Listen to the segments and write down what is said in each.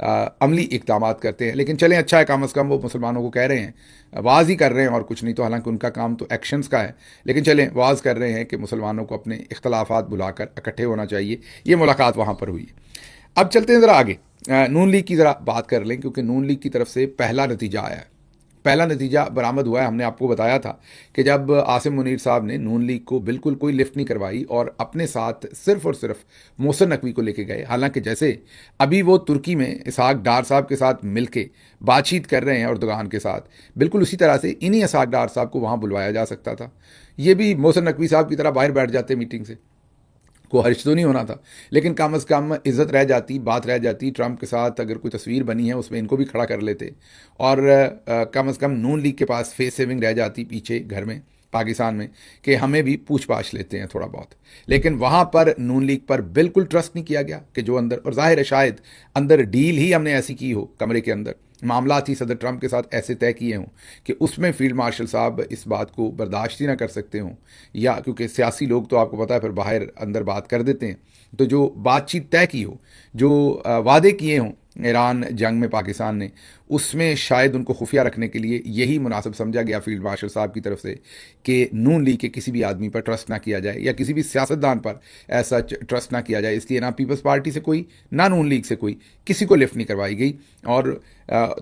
عملی اقدامات کرتے ہیں. لیکن چلیں اچھا ہے, کم از کم وہ مسلمانوں کو کہہ رہے ہیں, واز ہی کر رہے ہیں اور کچھ نہیں تو, حالانکہ ان کا کام تو ایکشنز کا ہے, لیکن چلیں واز کر رہے ہیں کہ مسلمانوں کو اپنے اختلافات بلا کر اکٹھے ہونا چاہیے. یہ ملاقات وہاں پر ہوئی ہے. اب چلتے ہیں ذرا آگے, نون لیگ کی ذرا بات کر لیں, کیونکہ نون لیگ کی طرف سے پہلا نتیجہ آیا ہے, پہلا نتیجہ برآمد ہوا ہے. ہم نے آپ کو بتایا تھا کہ جب عاصم منیر صاحب نے نون لیگ کو بالکل کوئی لفٹ نہیں کروائی اور اپنے ساتھ صرف اور صرف محسن نقوی کو لے کے گئے, حالانکہ جیسے ابھی وہ ترکی میں اسحاق ڈار صاحب کے ساتھ مل کے بات چیت کر رہے ہیں اردوغان کے ساتھ, بالکل اسی طرح سے انہی اسحاق ڈار صاحب کو وہاں بلوایا جا سکتا تھا. یہ بھی محسن نقوی صاحب کی طرح باہر بیٹھ جاتے میٹنگ سے, کو حرج تو نہیں ہونا تھا, لیکن کم از کم عزت رہ جاتی, بات رہ جاتی. ٹرمپ کے ساتھ اگر کوئی تصویر بنی ہے اس میں ان کو بھی کھڑا کر لیتے, اور کم از کم نون لیگ کے پاس فیس سیونگ رہ جاتی پیچھے گھر میں پاکستان میں, کہ ہمیں بھی پوچھ پاچھ لیتے ہیں تھوڑا بہت. لیکن وہاں پر نون لیگ پر بالکل ٹرسٹ نہیں کیا گیا کہ جو اندر, اور ظاہر ہے شاید اندر ڈیل ہی ہم نے ایسی کی ہو, کمرے کے اندر معاملات ہی صدر ٹرمپ کے ساتھ ایسے طے کیے ہوں کہ اس میں فیلڈ مارشل صاحب اس بات کو برداشت ہی نہ کر سکتے ہوں, یا کیونکہ سیاسی لوگ تو آپ کو پتہ ہے پھر باہر اندر بات کر دیتے ہیں. تو جو بات چیت طے کی ہو, جو وعدے کیے ہوں ایران جنگ میں پاکستان نے, اس میں شاید ان کو خفیہ رکھنے کے لیے یہی مناسب سمجھا گیا فیلڈ مارشل صاحب کی طرف سے کہ نون لیگ کے کسی بھی آدمی پر ٹرسٹ نہ کیا جائے, یا کسی بھی سیاستدان پر ایسا ٹرسٹ نہ کیا جائے. اس لیے نہ پیپلز پارٹی سے کوئی, نہ نون لیگ سے کوئی, کسی کو لفٹ نہیں کروائی گئی. اور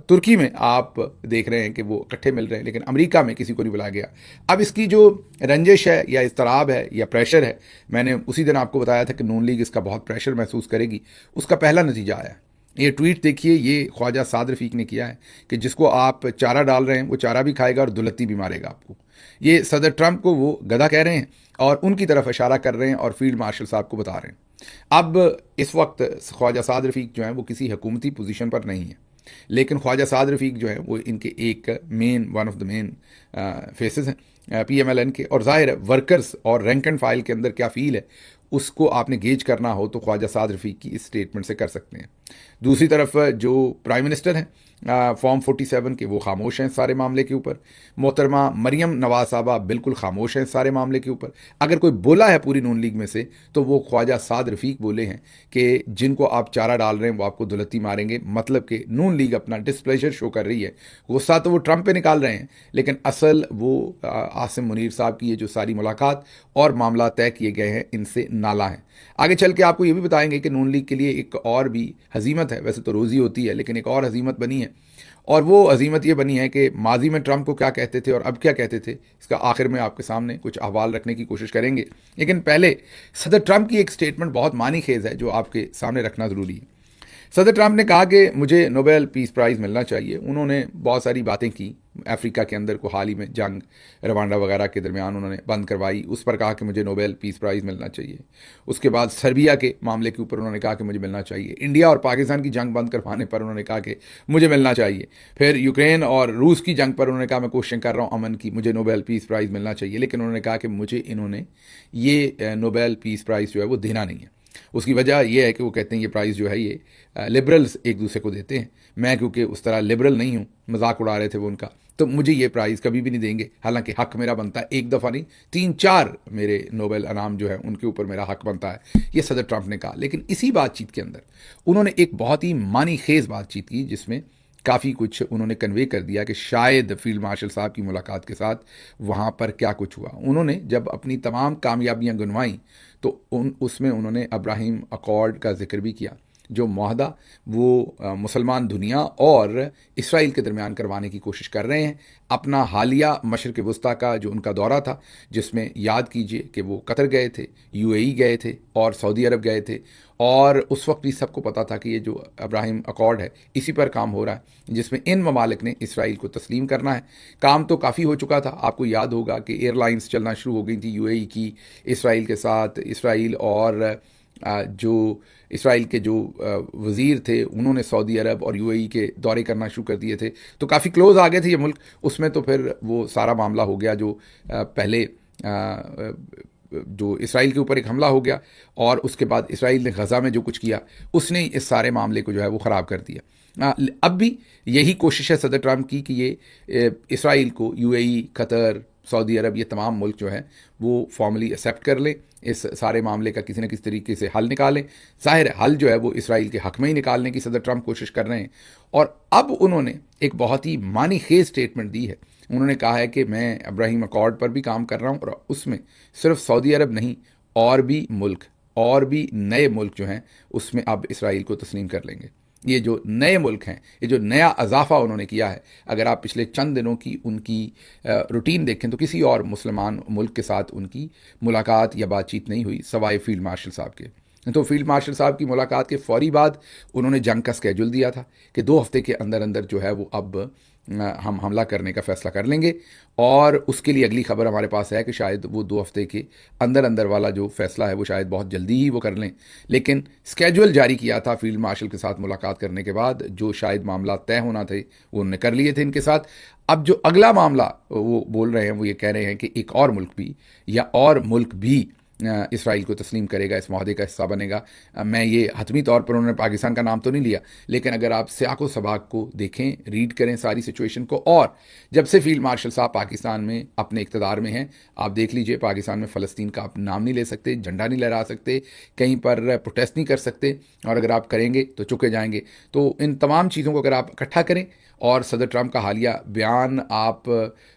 ترکی میں آپ دیکھ رہے ہیں کہ وہ اکٹھے مل رہے ہیں, لیکن امریکہ میں کسی کو نہیں بلایا گیا. اب اس کی جو رنجش ہے یا اضطراب ہے یا پریشر ہے, میں نے اسی دن آپ کو بتایا تھا کہ نون لیگ اس کا بہت پریشر محسوس کرے گی. اس کا پہلا نتیجہ آیا. یہ ٹویٹ دیکھیے, یہ خواجہ سعد رفیق نے کیا ہے کہ جس کو آپ چارہ ڈال رہے ہیں وہ چارہ بھی کھائے گا اور دلتی بھی مارے گا آپ کو. یہ صدر ٹرمپ کو وہ گدھا کہہ رہے ہیں اور ان کی طرف اشارہ کر رہے ہیں اور فیلڈ مارشل صاحب کو بتا رہے ہیں. اب اس وقت خواجہ سعد رفیق جو ہیں وہ کسی حکومتی پوزیشن پر نہیں ہیں, لیکن خواجہ سعد رفیق جو ہیں وہ ان کے ایک one of the main faces ہیں پی ایم ایل این کے. اور ظاہر ہے ورکرز اور رینک اینڈ فائل کے اندر کیا فیل ہے اس کو آپ نے گیج کرنا ہو تو خواجہ سعد رفیق کی اس اسٹیٹمنٹ سے کر سکتے ہیں. دوسری طرف جو پرائم منسٹر ہیں فارم 47 کے, وہ خاموش ہیں سارے معاملے کے اوپر. محترمہ مریم نواز صاحبہ بالکل خاموش ہیں سارے معاملے کے اوپر. اگر کوئی بولا ہے پوری نون لیگ میں سے تو وہ خواجہ سعد رفیق بولے ہیں کہ جن کو آپ چارہ ڈال رہے ہیں وہ آپ کو دلتی ماریں گے. مطلب کہ نون لیگ اپنا ڈسپلیجر شو کر رہی ہے. غصہ تو وہ ٹرمپ پہ نکال رہے ہیں, لیکن اصل وہ عاصم منیر صاحب کی یہ جو ساری ملاقات اور معاملات طے کیے گئے ہیں ان سے نالا ہیں. آگے چل کے آپ کو یہ بھی بتائیں گے کہ نون لیگ کے لیے ایک اور بھی ہزیمت ہے, ویسے تو روزی ہوتی ہے لیکن ایک اور ہزیمت بنی ہے, اور وہ عظیمت یہ بنی ہے کہ ماضی میں ٹرمپ کو کیا کہتے تھے اور اب کیا کہتے تھے. اس کا آخر میں آپ کے سامنے کچھ احوال رکھنے کی کوشش کریں گے, لیکن پہلے صدر ٹرمپ کی ایک سٹیٹمنٹ بہت معنی خیز ہے جو آپ کے سامنے رکھنا ضروری ہے. صدر ٹرمپ نے کہا کہ مجھے نوبل پیس پرائز ملنا چاہیے. انہوں نے بہت ساری باتیں کی, افریقہ کے اندر کو حال ہی میں جنگ روانڈا وغیرہ کے درمیان انہوں نے بند کروائی, اس پر کہا کہ مجھے نوبل پیس پرائز ملنا چاہیے. اس کے بعد سربیا کے معاملے کے اوپر انہوں نے کہا کہ مجھے ملنا چاہیے. انڈیا اور پاکستان کی جنگ بند کروانے پر انہوں نے کہا کہ مجھے ملنا چاہیے. پھر یوکرین اور روس کی جنگ پر انہوں نے کہا میں کوششیں کر رہا ہوں امن کی, مجھے نوبل پیس پرائز ملنا چاہیے. لیکن انہوں نے کہا کہ مجھے انہوں نے یہ نوبل پیس پرائز جو ہے وہ دینا نہیں ہے. اس کی وجہ یہ ہے کہ وہ کہتے ہیں یہ پرائز جو ہے یہ لبرلز ایک دوسرے کو دیتے ہیں. میں کیونکہ اس طرح لبرل نہیں ہوں, مذاق اڑا رہے تھے وہ ان کا, تو مجھے یہ پرائز کبھی بھی نہیں دیں گے. حالانکہ حق میرا بنتا ہے, ایک دفعہ نہیں 3-4 میرے نوبل انعام جو ہے ان کے اوپر میرا حق بنتا ہے, یہ صدر ٹرمپ نے کہا. لیکن اسی بات چیت کے اندر انہوں نے ایک بہت ہی معنی خیز بات چیت کی جس میں کافی کچھ انہوں نے کنوے کر دیا کہ شاید فیلڈ مارشل صاحب کی ملاقات کے ساتھ وہاں پر کیا کچھ ہوا. انہوں نے جب اپنی تمام کامیابیاں گنوائیں تو اس میں انہوں نے ابراہیم اکارڈ کا ذکر بھی کیا, جو معاہدہ وہ مسلمان دنیا اور اسرائیل کے درمیان کروانے کی کوشش کر رہے ہیں. اپنا حالیہ مشرق وسطیٰ کا جو ان کا دورہ تھا, جس میں یاد کیجئے کہ وہ قطر گئے تھے, یو اے ای گئے تھے اور سعودی عرب گئے تھے, اور اس وقت بھی سب کو پتا تھا کہ یہ جو ابراہیم اکارڈ ہے اسی پر کام ہو رہا ہے, جس میں ان ممالک نے اسرائیل کو تسلیم کرنا ہے. کام تو کافی ہو چکا تھا, آپ کو یاد ہوگا کہ ایئر لائنز چلنا شروع ہو گئی تھی یو اے ای کی اسرائیل کے ساتھ. اسرائیل اور جو اسرائیل کے جو وزیر تھے انہوں نے سعودی عرب اور یو اے ای کے دورے کرنا شروع کر دیے تھے, تو کافی کلوز آ گئے تھے یہ ملک. اس میں تو پھر وہ سارا معاملہ ہو گیا جو پہلے جو اسرائیل کے اوپر ایک حملہ ہو گیا, اور اس کے بعد اسرائیل نے غزہ میں جو کچھ کیا اس نے اس سارے معاملے کو جو ہے وہ خراب کر دیا. اب بھی یہی کوشش ہے صدر ٹرمپ کی کہ یہ اسرائیل کو یو اے ای, قطر, سعودی عرب, یہ تمام ملک جو ہیں وہ فارملی ایکسیپٹ کر لیں, اس سارے معاملے کا کسی نہ کسی طریقے سے حل نکالیں. ظاہر ہے حل جو ہے وہ اسرائیل کے حق میں ہی نکالنے کی صدر ٹرمپ کوشش کر رہے ہیں. اور اب انہوں نے ایک بہت ہی معنی خیز اسٹیٹمنٹ دی ہے. انہوں نے کہا ہے کہ میں ابراہیم اکارڈ پر بھی کام کر رہا ہوں, اور اس میں صرف سعودی عرب نہیں اور بھی ملک اور بھی نئے ملک جو ہیں اس میں اب اسرائیل کو تسلیم کر لیں گے. یہ جو نئے ملک ہیں, یہ جو نیا اضافہ انہوں نے کیا ہے, اگر آپ پچھلے چند دنوں کی ان کی روٹین دیکھیں تو کسی اور مسلمان ملک کے ساتھ ان کی ملاقات یا بات چیت نہیں ہوئی سوائے فیلڈ مارشل صاحب کے. تو فیلڈ مارشل صاحب کی ملاقات کے فوری بعد انہوں نے جنگ کا اسکیجول دیا تھا کہ 2 ہفتے کے اندر اندر جو ہے وہ اب ہم حملہ کرنے کا فیصلہ کر لیں گے. اور اس کے لیے اگلی خبر ہمارے پاس ہے کہ شاید وہ 2 ہفتے کے اندر اندر والا جو فیصلہ ہے وہ شاید بہت جلدی ہی وہ کر لیں. لیکن اسکیجول جاری کیا تھا فیلڈ مارشل کے ساتھ ملاقات کرنے کے بعد, جو شاید معاملات طے ہونا تھے وہ انہوں نے کر لیے تھے ان کے ساتھ. اب جو اگلا معاملہ وہ بول رہے ہیں وہ یہ کہہ رہے ہیں کہ ایک اور ملک بھی یا اور ملک بھی اسرائیل کو تسلیم کرے گا, اس معاہدے کا حصہ بنے گا. میں یہ حتمی طور پر انہوں نے پاکستان کا نام تو نہیں لیا, لیکن اگر آپ سیاق و سباق کو دیکھیں, ریڈ کریں ساری سچویشن کو, اور جب سے فیلڈ مارشل صاحب پاکستان میں اپنے اقتدار میں ہیں, آپ دیکھ لیجئے پاکستان میں فلسطین کا آپ نام نہیں لے سکتے, جھنڈا نہیں لہرا سکتے, کہیں پر پروٹیسٹ نہیں کر سکتے, اور اگر آپ کریں گے تو چکے جائیں گے. تو ان تمام چیزوں کو اگر آپ اکٹھا کریں اور صدر ٹرمپ کا حالیہ بیان آپ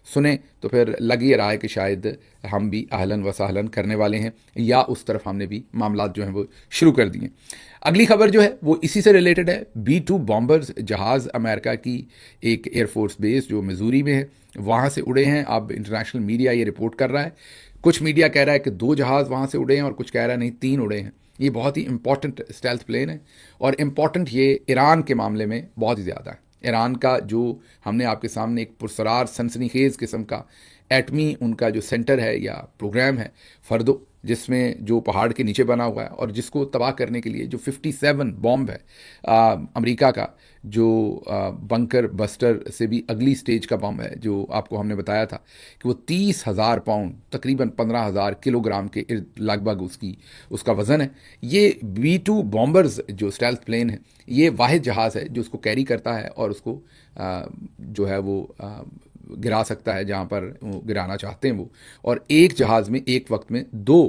سنیں تو پھر لگ یہ رہا ہے کہ شاید ہم بھی اہلاً و سہلاً کرنے والے ہیں, یا اس طرف ہم نے بھی معاملات جو ہیں وہ شروع کر دیے. اگلی خبر جو ہے وہ اسی سے ریلیٹڈ ہے. B-2 بامبرز جہاز امریکہ کی ایک ایئر فورس بیس جو میزوری میں ہے وہاں سے اڑے ہیں. اب انٹرنیشنل میڈیا یہ رپورٹ کر رہا ہے, کچھ میڈیا کہہ رہا ہے کہ 2 جہاز وہاں سے اڑے ہیں, اور کچھ کہہ رہا ہے نہیں 3 اڑے ہیں. یہ بہت ہی امپورٹنٹ اسٹیلتھ پلین ہے, اور امپورٹنٹ یہ ایران کے معاملے میں بہت ہی زیادہ ہے. ایران کا جو ہم نے آپ کے سامنے ایک پرسرار سنسنی خیز قسم کا ایٹمی ان کا جو سینٹر ہے یا پروگرام ہے فردو, جس میں جو پہاڑ کے نیچے بنا ہوا ہے, اور جس کو تباہ کرنے کے لیے جو 57 بامب ہے امریکہ کا, جو بنکر بسٹر سے بھی اگلی سٹیج کا بم ہے, جو آپ کو ہم نے بتایا تھا کہ وہ 30,000 پاؤنڈ تقریباً 15,000 کلو گرام کے لگ بھگ اس کا وزن ہے. یہ B-2 بامبرز جو اسٹیلتھ پلین ہے, یہ واحد جہاز ہے جو اس کو کیری کرتا ہے اور اس کو جو ہے وہ گرا سکتا ہے جہاں پر گرانا چاہتے ہیں وہ. اور ایک جہاز میں ایک وقت میں 2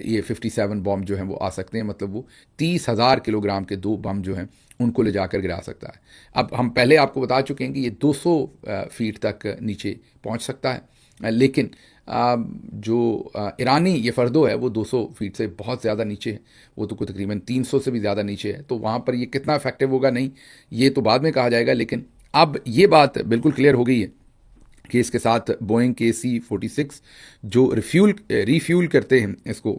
یہ 57 بم جو ہیں وہ آ سکتے ہیں, مطلب وہ 30,000 کلو گرام کے 2 بم جو ہیں ان کو لے جا کر گرا سکتا ہے. اب ہم پہلے آپ کو بتا چکے ہیں کہ یہ 200 فیٹ تک نیچے پہنچ سکتا ہے, لیکن جو ایرانی یہ فردو ہے وہ 200 فیٹ سے بہت زیادہ نیچے ہے, وہ تو تقریباً 300 سے بھی زیادہ نیچے ہے. تو وہاں پر یہ کتنا افیکٹو ہوگا نہیں, یہ تو بعد میں کہا جائے گا. لیکن اب یہ بات بالکل کلیئر ہو گئی ہے کہ اس کے ساتھ بوئنگ KC-46 جو ریفیول کرتے ہیں اس کو,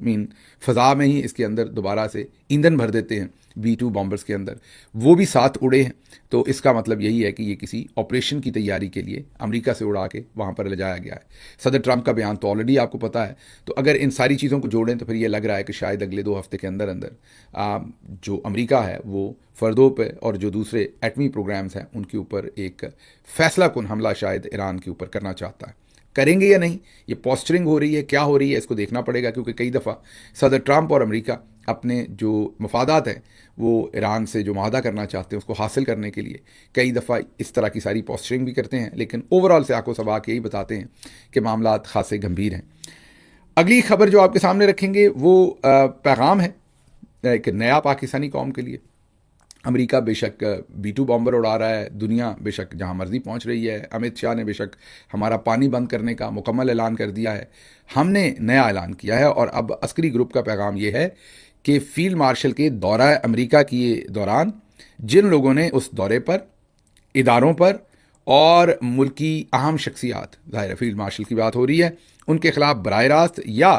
فضا میں ہی اس کے اندر دوبارہ سے ایندھن بھر دیتے ہیں B-2 بامبرز کے اندر, وہ بھی ساتھ اڑے ہیں. تو اس کا مطلب یہی ہے کہ یہ کسی آپریشن کی تیاری کے لیے امریکہ سے اڑا کے وہاں پر لے جایا گیا ہے. صدر ٹرمپ کا بیان تو آلریڈی آپ کو پتہ ہے. تو اگر ان ساری چیزوں کو جوڑیں تو پھر یہ لگ رہا ہے کہ شاید اگلے 2 ہفتے کے اندر جو امریکہ ہے وہ فردوں پہ اور جو دوسرے ایٹمی پروگرامز ہیں ان کے اوپر ایک فیصلہ کن حملہ شاید ایران کے اوپر کرنا چاہتا ہے. کریں گے یا نہیں, یہ پوسچرنگ ہو رہی ہے, کیا ہو رہی ہے, اس کو دیکھنا پڑے گا. کیونکہ کئی دفعہ صدر ٹرمپ اور امریکہ اپنے جو مفادات ہیں وہ ایران سے جو معاہدہ کرنا چاہتے ہیں اس کو حاصل کرنے کے لیے کئی دفعہ اس طرح کی ساری پوسچرنگ بھی کرتے ہیں, لیکن اوورال سے آنکھوں سباق یہی بتاتے ہیں کہ معاملات خاصے گمبھیر ہیں. اگلی خبر جو آپ کے سامنے رکھیں گے وہ پیغام ہے ایک نیا پاکستانی قوم کے لیے. امریکہ بے شک B-2 بامبر اڑا رہا ہے, دنیا بے شک جہاں مرضی پہنچ رہی ہے, امت شاہ نے بے شک ہمارا پانی بند کرنے کا مکمل اعلان کر دیا ہے, ہم نے نیا اعلان کیا ہے. اور اب عسکری گروپ کا پیغام یہ ہے کہ فیلڈ مارشل کے دورہ امریکہ کے دوران جن لوگوں نے اس دورے پر اداروں پر اور ملکی اہم شخصیات, ظاہر فیلڈ مارشل کی بات ہو رہی ہے, ان کے خلاف براہ راست یا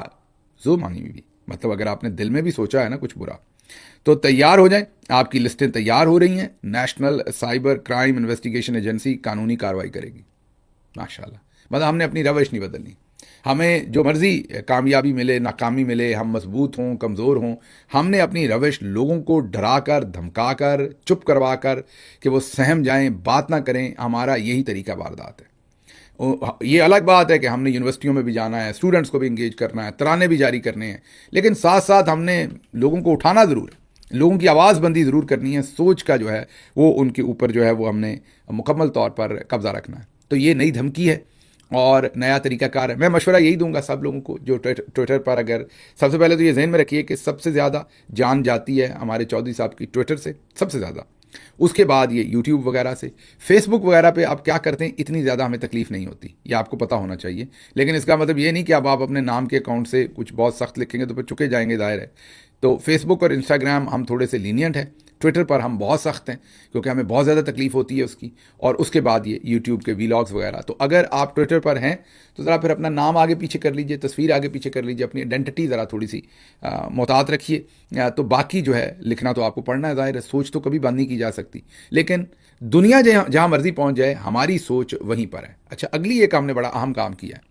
ذو معنی میں بھی, مطلب اگر آپ نے دل میں بھی سوچا ہے نا کچھ برا, تو تیار ہو جائیں. آپ کی لسٹیں تیار ہو رہی ہیں, national cyber crime investigation agency قانونی کارروائی کرے گی. ماشاءاللہ, مطلب ہم نے اپنی روش نہیں بدلنی. ہمیں جو مرضی کامیابی ملے ناکامی ملے, ہم مضبوط ہوں کمزور ہوں, ہم نے اپنی روش لوگوں کو ڈرا کر دھمکا کر چپ کروا کر کہ وہ سہم جائیں, بات نہ کریں, ہمارا یہی طریقہ واردات ہے. یہ الگ بات ہے کہ ہم نے یونیورسٹیوں میں بھی جانا ہے, اسٹوڈنٹس کو بھی انگیج کرنا ہے, ترانے بھی جاری کرنے ہیں, لیکن ساتھ ساتھ ہم نے لوگوں کو اٹھانا ضرور ہے, لوگوں کی آواز بندی ضرور کرنی ہے, سوچ کا جو ہے وہ ان کے اوپر جو ہے وہ ہم نے مکمل طور پر قبضہ رکھنا ہے. تو یہ نئی دھمکی ہے اور نیا طریقہ کار ہے. میں مشورہ یہی دوں گا سب لوگوں کو جو ٹویٹر پر, اگر سب سے پہلے تو یہ ذہن میں رکھیے کہ سب سے زیادہ جان جاتی ہے ہمارے چودھری صاحب کی ٹویٹر سے, سب سے زیادہ. اس کے بعد یہ یوٹیوب وغیرہ سے. فیس بک وغیرہ پہ آپ کیا کرتے ہیں اتنی زیادہ ہمیں تکلیف نہیں ہوتی, یہ آپ کو پتہ ہونا چاہیے. لیکن اس کا مطلب یہ نہیں کہ اب آپ اپنے نام کے اکاؤنٹ سے کچھ بہت سخت لکھیں گے تو پھر چکے جائیں گے, ظاہر ہے. تو فیس بک اور انسٹاگرام ہم تھوڑے سے لینینٹ ہیں, ٹویٹر پر ہم بہت سخت ہیں کیونکہ ہمیں بہت زیادہ تکلیف ہوتی ہے اس کی. اور اس کے بعد یہ یوٹیوب کے ویلاگز وغیرہ. تو اگر آپ ٹویٹر پر ہیں تو ذرا پھر اپنا نام آگے پیچھے کر لیجئے, تصویر آگے پیچھے کر لیجئے, اپنی آئیڈینٹی ذرا تھوڑی سی محتاط رکھیے. تو باقی جو ہے لکھنا تو آپ کو پڑھنا ہے, ظاہر ہے, سوچ تو کبھی بند نہیں کی جا سکتی, لیکن دنیا جہاں مرضی پہنچ جائے ہماری سوچ وہیں پر ہے. اچھا, اگلی ایک ہم نے بڑا اہم کام کیا ہے,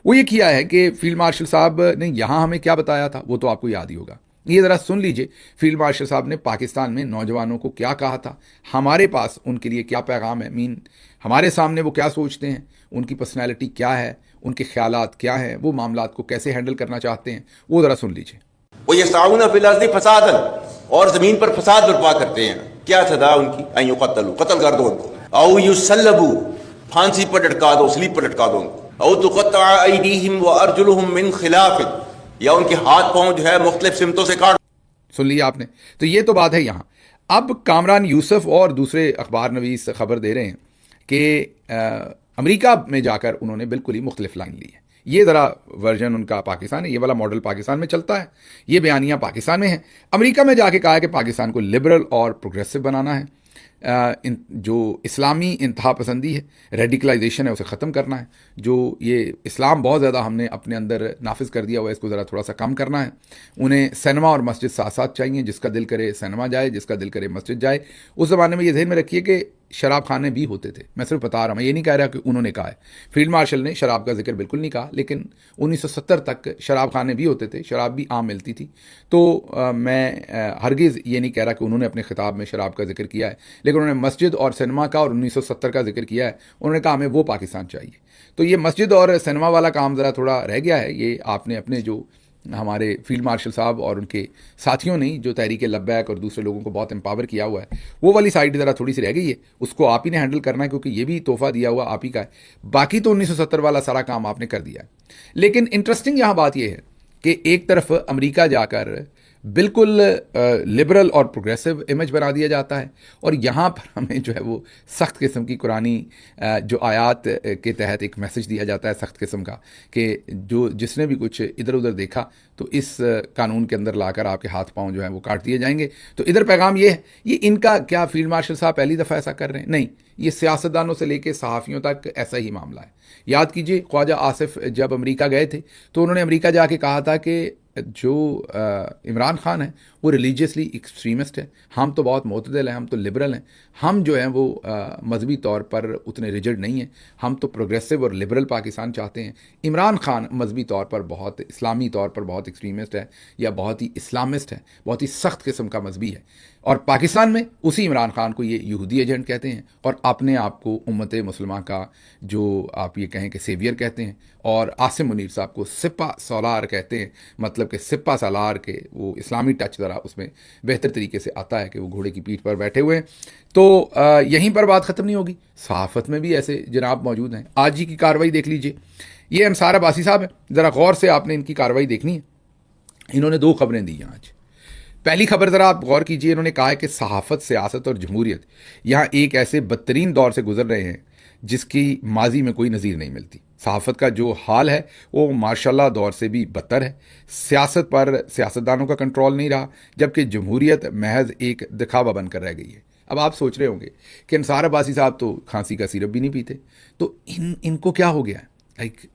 وہ یہ کیا ہے کہ فیلڈ مارشل صاحب نے یہاں ہمیں کیا بتایا تھا وہ تو آپ کو یاد ہی ہوگا. یہ ذرا سن لیجئے فیلڈ مارشل صاحب نے پاکستان میں نوجوانوں کو کیا کہا تھا, ہمارے پاس ان کے لیے کیا پیغام ہے, ہمارے سامنے وہ کیا سوچتے ہیں, ان کی پرسنالٹی کیا ہے, ان کے خیالات کیا ہیں, وہ معاملات کو کیسے ہینڈل کرنا چاہتے ہیں, وہ ذرا سن لیجئے. وَيَسْعَوْنَ فِي الْأَرْضِ فَسَادًا, اور زمین پر فساد برپا کرتے ہیں. کیا سزا ان کی؟ ان یقتلوا, قتل کر دو ان کو, او یسلبوا, پھانسی پر لٹکا دو, سلیب پر لٹکا دو ان کو, او تقطع ایدیہم وارجلہم من خلاف, یا ان کے ہاتھ پاؤں جو ہے مختلف سمتوں سے کاٹ. سن لیا آپ نے. تو یہ تو بات ہے یہاں. اب کامران یوسف اور دوسرے اخبار نویس خبر دے رہے ہیں کہ امریکہ میں جا کر انہوں نے بالکل ہی مختلف لائن لی ہے. یہ ذرا ورژن ان کا پاکستان ہے, یہ والا ماڈل پاکستان میں چلتا ہے, یہ بیانیہ پاکستان میں ہے. امریکہ میں جا کے کہا ہے کہ پاکستان کو لبرل اور پروگریسو بنانا ہے, جو اسلامی انتہا پسندی ہے, ریڈیکلائزیشن ہے, اسے ختم کرنا ہے. جو یہ اسلام بہت زیادہ ہم نے اپنے اندر نافذ کر دیا ہوا ہے, اس کو ذرا تھوڑا سا کم کرنا ہے. انہیں سینما اور مسجد ساتھ ساتھ چاہیے, جس کا دل کرے سینما جائے, جس کا دل کرے مسجد جائے. اس زمانے میں یہ ذہن میں رکھیے کہ شراب خانے بھی ہوتے تھے. میں صرف بتا رہا ہوں, میں یہ نہیں کہہ رہا کہ انہوں نے کہا ہے. فیلڈ مارشل نے شراب کا ذکر بالکل نہیں کہا, لیکن 1970 تک شراب خانے بھی ہوتے تھے, شراب بھی عام ملتی تھی. تو میں ہرگز یہ نہیں کہہ رہا کہ انہوں نے اپنے خطاب میں شراب کا ذکر کیا ہے, لیکن انہوں نے مسجد اور سینما کا اور 1970 کا ذکر کیا ہے. انہوں نے کہا ہمیں وہ پاکستان چاہیے. تو یہ مسجد اور سینما والا کام ذرا تھوڑا رہ گیا ہے. یہ آپ نے اپنے جو ہمارے فیلڈ مارشل صاحب اور ان کے ساتھیوں نے جو تحریک لبیک اور دوسرے لوگوں کو بہت امپاور کیا ہوا ہے, وہ والی سائڈ ذرا تھوڑی سی رہ گئی ہے. اس کو آپ ہی نے ہینڈل کرنا ہے کیونکہ یہ بھی تحفہ دیا ہوا آپ ہی کا ہے. باقی تو 1970 والا سارا کام آپ نے کر دیا ہے. لیکن انٹرسٹنگ یہاں بات یہ ہے کہ ایک طرف امریکہ جا کر بالکل لبرل اور پروگریسو امیج بنا دیا جاتا ہے, اور یہاں پر ہمیں جو ہے وہ سخت قسم کی قرآنی جو آیات کے تحت ایک میسج دیا جاتا ہے سخت قسم کا, کہ جس نے بھی کچھ ادھر ادھر دیکھا تو اس قانون کے اندر لا کر آپ کے ہاتھ پاؤں جو ہیں وہ کاٹ دیے جائیں گے. تو ادھر پیغام یہ ہے. یہ ان کا کیا فیلڈ مارشل صاحب پہلی دفعہ ایسا کر رہے ہیں؟ نہیں, یہ سیاستدانوں سے لے کے صحافیوں تک ایسا ہی معاملہ ہے. یاد کیجئے خواجہ آصف جب امریکہ گئے تھے تو انہوں نے امریکہ جا کے کہا تھا کہ جو عمران خان ہے وہ ریلیجیسلی ایکسٹریمسٹ ہے, ہم تو بہت معتدل ہیں, ہم تو لبرل ہیں, ہم جو ہیں وہ مذہبی طور پر اتنے ریجڈ نہیں ہیں, ہم تو پروگریسو اور لبرل پاکستان چاہتے ہیں. عمران خان مذہبی طور پر بہت اسلامی طور پر بہت ایکسٹریمسٹ ہے, یا بہت ہی اسلامسٹ ہے, بہت ہی سخت قسم کا مذہبی ہے. اور پاکستان میں اسی عمران خان کو یہ یہودی ایجنٹ کہتے ہیں, اور اپنے آپ کو امت مسلمہ کا جو آپ یہ کہیں کہ سیویئر کہتے ہیں, اور عاصم منیر صاحب کو سپہ سالار کہتے ہیں, مطلب کہ سپہ سالار کے وہ اسلامی ٹچ ذرا اس میں بہتر طریقے سے آتا ہے کہ وہ گھوڑے کی پیٹھ پر بیٹھے ہوئے ہیں. تو یہیں پر بات ختم نہیں ہوگی, صحافت میں بھی ایسے جناب موجود ہیں. آج ہی کی کارروائی دیکھ لیجئے, یہ انصار عباسی صاحب ہیں, ذرا غور سے آپ نے ان کی کارروائی دیکھنی ہے. انہوں نے 2 خبریں دی ہیں آج. پہلی خبر ذرا آپ غور کیجئے, انہوں نے کہا ہے کہ صحافت, سیاست اور جمہوریت یہاں ایک ایسے بدترین دور سے گزر رہے ہیں جس کی ماضی میں کوئی نظیر نہیں ملتی. صحافت کا جو حال ہے وہ ماشاءاللہ دور سے بھی بدتر ہے. سیاست پر سیاستدانوں کا کنٹرول نہیں رہا, جبکہ جمہوریت محض ایک دکھاوا بن کر رہ گئی ہے. اب آپ سوچ رہے ہوں گے کہ انصار عباسی صاحب تو کھانسی کا سیرپ بھی نہیں پیتے, تو ان کو کیا ہو گیا ہے؟ لائک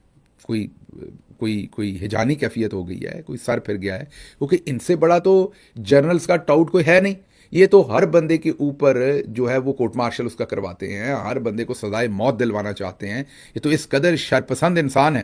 کوئی ہجانی کیفیت ہو گئی ہے, کوئی سر پھر گیا ہے, کیونکہ ان سے بڑا تو جرنلز کا ٹاؤٹ کوئی ہے نہیں. یہ تو ہر بندے کے اوپر جو ہے وہ کورٹ مارشل اس کا کرواتے ہیں, ہر بندے کو سزائے موت دلوانا چاہتے ہیں. یہ تو اس قدر شرپسند انسان ہے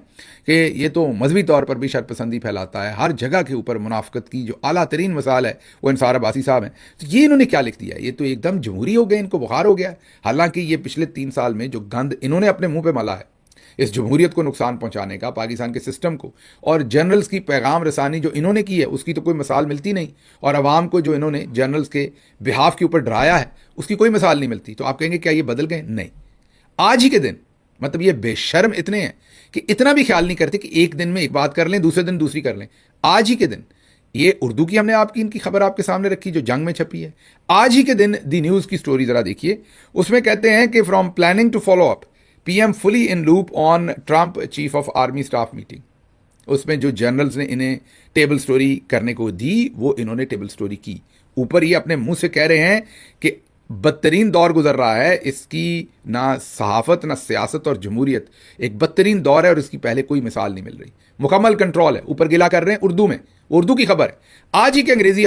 کہ یہ تو مذہبی طور پر بھی شرپسندی پھیلاتا ہے. ہر جگہ کے اوپر منافقت کی جو اعلیٰ ترین مثال ہے وہ انصار عباسی صاحب ہیں. تو یہ انہوں نے کیا لکھ دیا ہے؟ یہ تو ایک دم جمہوری ہو گئے, ان کو بخار ہو گیا ہے. حالانکہ یہ پچھلے 3 سال میں جو گند انہوں نے اپنے منہ پہ ملا ہے, اس جمہوریت کو نقصان پہنچانے کا, پاکستان کے سسٹم کو, اور جرنلز کی پیغام رسانی جو انہوں نے کی ہے اس کی تو کوئی مثال ملتی نہیں. اور عوام کو جو انہوں نے جرنلز کے بہاف کے اوپر ڈرایا ہے اس کی کوئی مثال نہیں ملتی. تو آپ کہیں گے کیا یہ بدل گئے؟ نہیں. آج ہی کے دن مطلب یہ بے شرم اتنے ہیں کہ اتنا بھی خیال نہیں کرتے کہ ایک دن میں ایک بات کر لیں، دوسرے دن دوسری کر لیں. آج ہی کے دن یہ اردو کی ہم نے آپ کی ان کی خبر آپ کے سامنے رکھی جو جنگ میں چھپی ہے. آج ہی کے دن دی نیوز کی سٹوری ذرا دیکھیے. اس میں کہتے ہیں کہ from planning to follow up P M fully in loop on Trump chief of army staff meeting. اس میں جو جنرلز نے انہیں ٹیبل سٹوری کرنے کو دی وہ انہوں نے ٹیبل سٹوری کی. اوپر یہ اپنے منہ سے کہہ رہے ہیں کہ بدترین دور گزر رہا ہے، اس کی نہ صحافت نہ سیاست اور جمہوریت، ایک بدترین دور ہے اور اس کی پہلے کوئی مثال نہیں مل رہی. مکمل کنٹرول ہے. اوپر گلا کر رہے ہیں اردو میں، اردو کی خبر ہے. آج ہی کے انگریزی